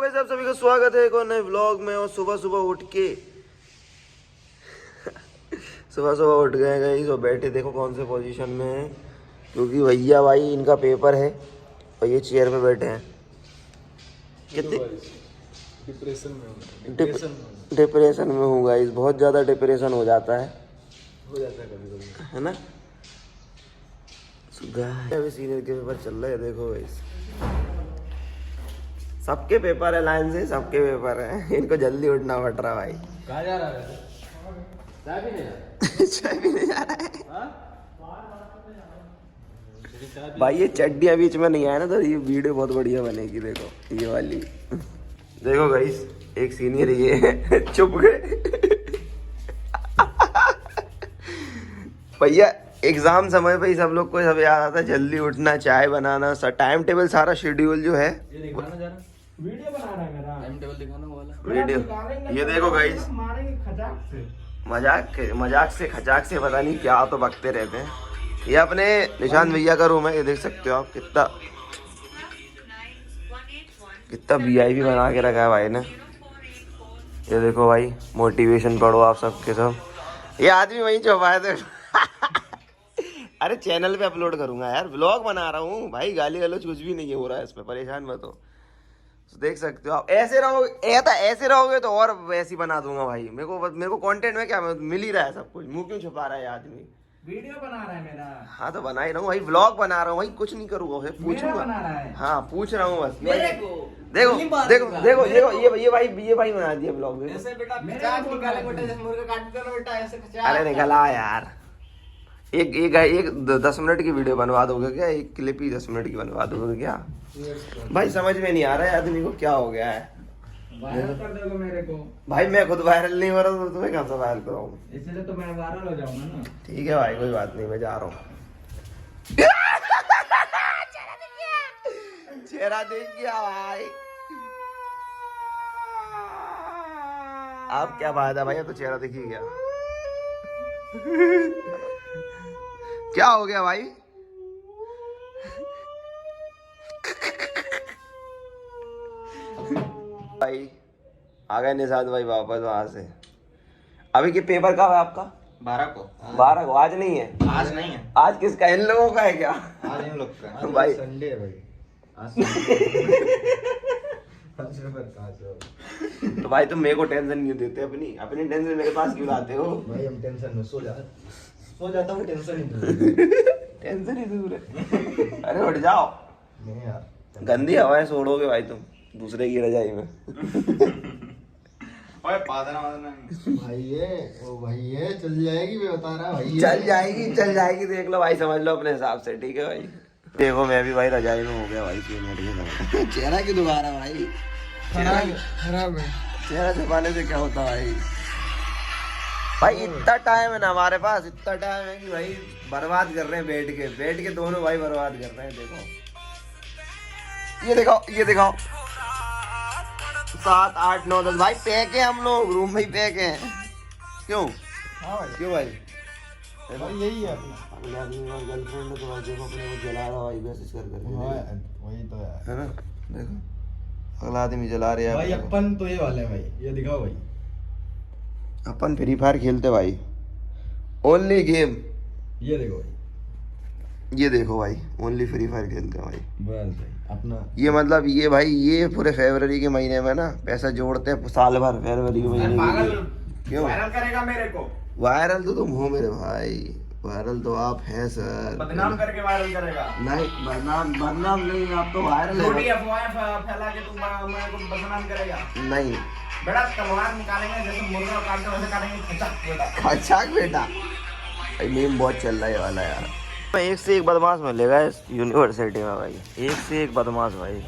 Guys, आप सभी का स्वागत है एक और नए व्लॉग में। और सुबह सुबह उठ गए गाइस और बैठे देखो कौन से पोजीशन में है, क्योंकि भैया भाई इनका पेपर है और ये चेयर पे बैठे हैं। कितने डिप्रेशन में हूँ गाइस, बहुत ज़्यादा डिप्रेशन हो जाता है कभी है ना। अभी सीनियर के पेपर चल रहे हैं, देखो गाइस सबके पेपर है, लाइन से सबके पेपर है, इनको जल्दी उठना पड़ रहा भाई। कहाँ जा रहा है? चाय पीने जा रहा है भाई। ये चड्डियाँ बीच में नहीं आया ना तो ये वीडियो बहुत बढ़िया बनेगी। देखो ये वाली, देखो गाइस एक सीनियर ये चुप गए भैया। एग्जाम समय पे ही सब लोग को सब याद आता है जल्दी उठना, चाय बनाना, टाइम टेबल सारा शेड्यूल जो है। ये दिखाना जरा, वीडियो बना रहा है मेरा, टाइम टेबल दिखाना वाला वीडियो। ये देखो गाइस, मजाक से खचाक से पता नहीं क्या तो बकते रहते हैं। ये अपने निशांत भैया का रूम है, ये देख सकते हो आप। कितना VIP बना के रखा है भाई ने। ये देखो भाई, मोटिवेशन पढ़ो आप सबके सब। ये आदमी वहीं छुपाए थे अरे चैनल पे अपलोड करूंगा यार, व्लॉग बना रहा हूँ भाई। गाली गलौज कुछ भी नहीं हो रहा है इसमें, परेशान मत हो। तो देख सकते हो आप, ऐसे रहोगे तो और वैसी बना दूंगा भाई। मेरे को कंटेंट में क्या मिल ही रहा है सब कुछ, मुंह क्यों छुपा रहा है आदमी। वीडियो बना रहा है मेरा। हाँ तो बना ही रहा हूँ भाई, व्लॉग बना रहा हूँ भाई, कुछ नहीं करूँगा, पूछूंगा। हाँ पूछ रहा हूँ बस। देखो ये भाई बना दिया व्लॉग। अरे निकला यार, एक 10 मिनट की वीडियो बनवा दोगे क्या? एक क्लिप ही 10 मिनट की बनवा दोगे क्या भाई? समझ में नहीं आ रहा है आदमी को क्या हो गया है। वायरल कर दोगे मेरे को भाई मैं खुद वायरल नहीं हो रहा तो तुम्हें कहाँ से वायरल कराऊं? इसलिए तो मैं वायरल हो जाऊंगा ना। ठीक है भाई, कोई बात नहीं, मैं जा रहा हूँ चेहरा देख गया भाई। अब क्या बात है भाई, अब तो चेहरा दिख ही गया। क्या हो गया भाई? भाई आ गए निशांत भाई वापस वहां से। अभी के पेपर कब है आपका? 12 को। आज नहीं है? आज नहीं है। आज किसका, इन लोगों का है क्या? आज इन लोग का भाई संडे है भाई। आज तो भाई तुम मेरे को टेंशन नहीं देते, अपनी टेंशन मेरे पास क्यों लाते हो भाई? हम टेंशन में सो जाता हूँ, टेंशन ही दूर टेंशन ही दूर है। अरे उठ जाओ, नहीं यार, गंदी हवाएं छोड़ोगे भाई तुम दूसरे की रजाई में। ओए पादना भाई ये चल जाएगी, मैं बता रहा भाई। चल जाएगी देख लो भाई, समझ लो अपने हिसाब से, ठीक है भाई। देखो मैं भी भाई रजाई में हो गया भाई, चेहरा क्यों दुखा रहा भाई? खराब है। चेहरा छुपाने से क्या होता भाई? भाई इतना टाइम है ना हमारे पास, इतना टाइम है कि भाई बर्बाद कर रहे हैं बैठ के दोनों भाई बर्बाद कर रहे हैं। देखो ये देखो 7, 8, 9, 10 भाई पैक है, हम लोग रूम में ही पैक हैं। क्यों? हाँ भाई, क्यों भाई? भाई यही है अपना गर्लफ्रेंड तो भाई देखो अपने को जला रहा भाई, मैसेज कर वही तो है ना। देखो अगला आदमी जला रहा है भाई। अपन तो ये वाले हैं भाई, ये दिखाओ भाई। अपन फ्री फायर खेलते भाई, ओनली गेम। ये देखो भाई, ये देखो भाई, ओनली फ्री फायर खेलते हैं भाई। बस भाई अपना ये मतलब ये भाई, ये पूरे फरवरी के महीने में ना पैसा जोड़ते हैं साल भर, फरवरी के महीने के। क्यों वायरल करेगा मेरे को? वायरल तो तुम हो मेरे भाई, वायरल तो आप हैं सर। बदनाम करके वायरल करेगा? नहीं बदनाम नहीं, आप तो वायरल छोटी अफवाहें फैला के तुम मेरे को बदनाम करेगा? नहीं, बड़ा तलवार निकालेंगे जैसे मुर्गा काटते वैसे काटेंगे। खचाक बेटा भाई, मीम बहुत चल रहा है ये वाला यार। एक से एक बदमाश मिलेगा इस यूनिवर्सिटी में भाई, एक से एक बदमाश भाई,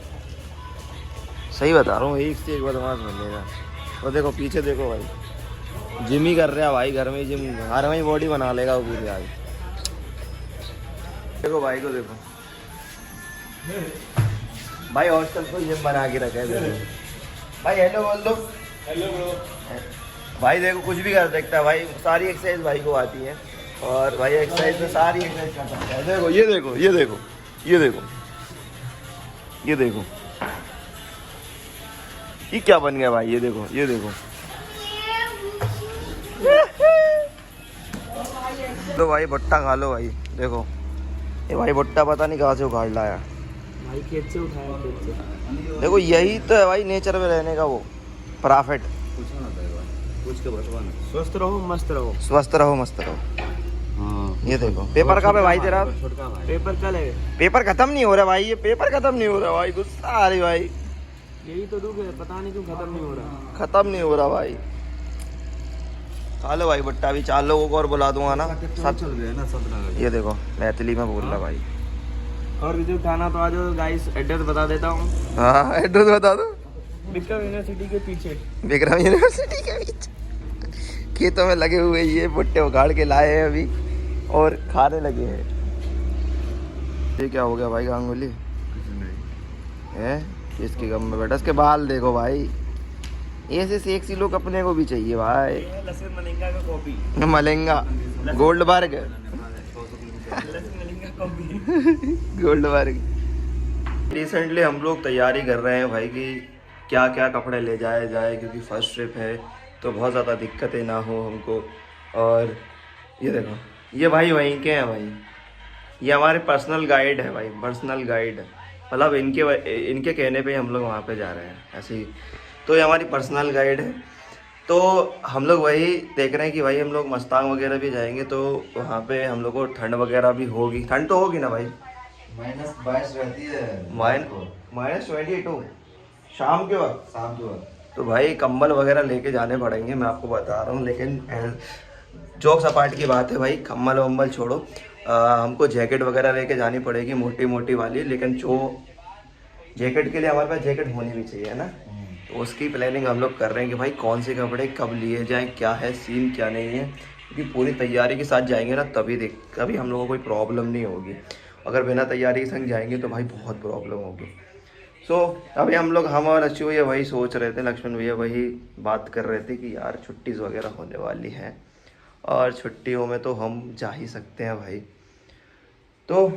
सही बता रहा हूँ, एक से एक बदमाश मिलेगा। और देखो पीछे देखो भाई, जिम ही कर रहा है भाई, घर में जिम, घर में ही बॉडी बना लेगा वो पूरी आज। देखो भाई को देखो भाई, हॉस्टल को जिम बना के रखा है। देखो भाई, हेलो बोल दो। हेलो ब्रो भाई। देखो कुछ भी कर सकता है भाई, सारी एक्सरसाइज भाई को आती है और भाई एक्सरसाइज में सारी एक्सरसाइज कर सकता है। देखो ये देखो ये देखो ये देखो ये देखो ये क्या बन गया भाई, ये देखो ये देखो। तो भाई भुट्टा खा लो भाई, देखो ये भाई भुट्टा पता नहीं कहाँ से उखाड़ लाया भाई खेत से उठाया, खेत से। देखो यही तो है भाई नेचर में रहने का वो प्रॉफिट। स्वस्थ रहो मस्त रहो। स्वस्थ रहो मस्त रहो। ये देखो पेपर कब है भाई तेरा? पेपर कल है। पेपर खत्म नहीं हो रहा भाई, ये पेपर खत्म नहीं हो रहा भाई, गुस्सा आ रही भाई। यही तो दुख है, पता नहीं क्यों खत्म नहीं हो रहा। खत्म नहीं हो रहा भाई। खा लो भाई भुट्टा भी, 4 लोगों को और बुला दूंगा ना। सब चल रहे हैं ना सब। ये देखो मैथिली में बोल रहा भाई। और जो खाना तो आज गाइस एड्रेस बता देता हूँ। हाँ एड्रेस बता दो। विक्रम यूनिवर्सिटी के पीछे। विक्रम यूनिवर्सिटी के बीच खेतों में लगे हुए ये भुट्टे उखाड़ के लाए हैं अभी और खाने लगे हैं। ये क्या हो गया भाई गांगुली है? इसके गम में बैठा, इसके बाल देखो भाई, ऐसे सेक्सी लोग अपने को भी चाहिए भाई। लसन मलिंगा का कॉपी। Malinga Goldberg Goldberg. रिसेंटली हम लोग तैयारी कर रहे हैं भाई कि क्या क्या कपड़े ले जाए जाए, क्योंकि फर्स्ट ट्रिप है तो बहुत ज़्यादा दिक्कतें ना हो हमको। और ये देखो ये भाई वहीं के हैं भाई, ये हमारे पर्सनल गाइड है भाई, पर्सनल गाइड। मतलब इनके कहने पे हम लोग वहाँ पे जा रहे हैं ऐसे ही। तो ये हमारी पर्सनल गाइड है, तो हम लोग वही देख रहे हैं कि भाई हम लोग मस्तांग वगैरह भी जाएंगे तो वहाँ पे हम लोग को ठंड वगैरह भी होगी। ठंड तो होगी ना भाई? -22 रहती है। -22 शाम के वक्त। शाम के वक्त तो भाई कंबल वगैरह लेके जाने पड़ेंगे, मैं आपको बता रहा हूँ। लेकिन जोक सपाट की बात है भाई, कंबल वम्बल छोड़ो, हमको जैकेट वगैरह लेके जानी पड़ेगी मोटी मोटी वाली। लेकिन जो जैकेट के लिए हमारे पास जैकेट होनी भी चाहिए ना, तो उसकी प्लानिंग हम लोग कर रहे हैं कि भाई कौन से कपड़े कब लिए जाएं, क्या है सीन क्या नहीं है। क्योंकि पूरी तैयारी के साथ जाएंगे ना कभी हम लोगों को कोई प्रॉब्लम नहीं होगी। अगर बिना तैयारी के संग जाएंगे तो भाई बहुत प्रॉब्लम होगी। सो अभी हम और लक्ष्मी भैया वही सोच रहे थे, लक्ष्मण भैया वही बात कर रहे थे कि यार छुट्टी वगैरह होने वाली है और छुट्टियों में तो हम जा ही सकते हैं भाई। तो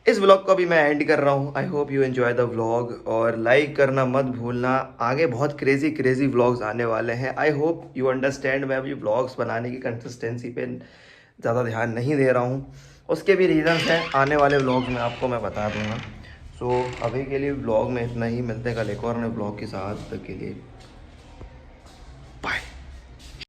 इस व्लॉग को भी मैं एंड कर रहा हूँ। I hope you enjoy the vlog, और लाइक करना मत भूलना। आगे बहुत क्रेजी व्लॉग्स आने वाले हैं। I hope you understand. मैं अभी व्लॉग्स बनाने की कंसिस्टेंसी पे ज़्यादा ध्यान नहीं दे रहा हूँ, उसके भी रीज़न्स हैं, आने वाले व्लॉग्स में आपको मैं बता दूँगा। सो अभी के लिए व्लॉग में इतना ही, मिलते हैं कल एक और नए व्लॉग के साथ। तक के लिए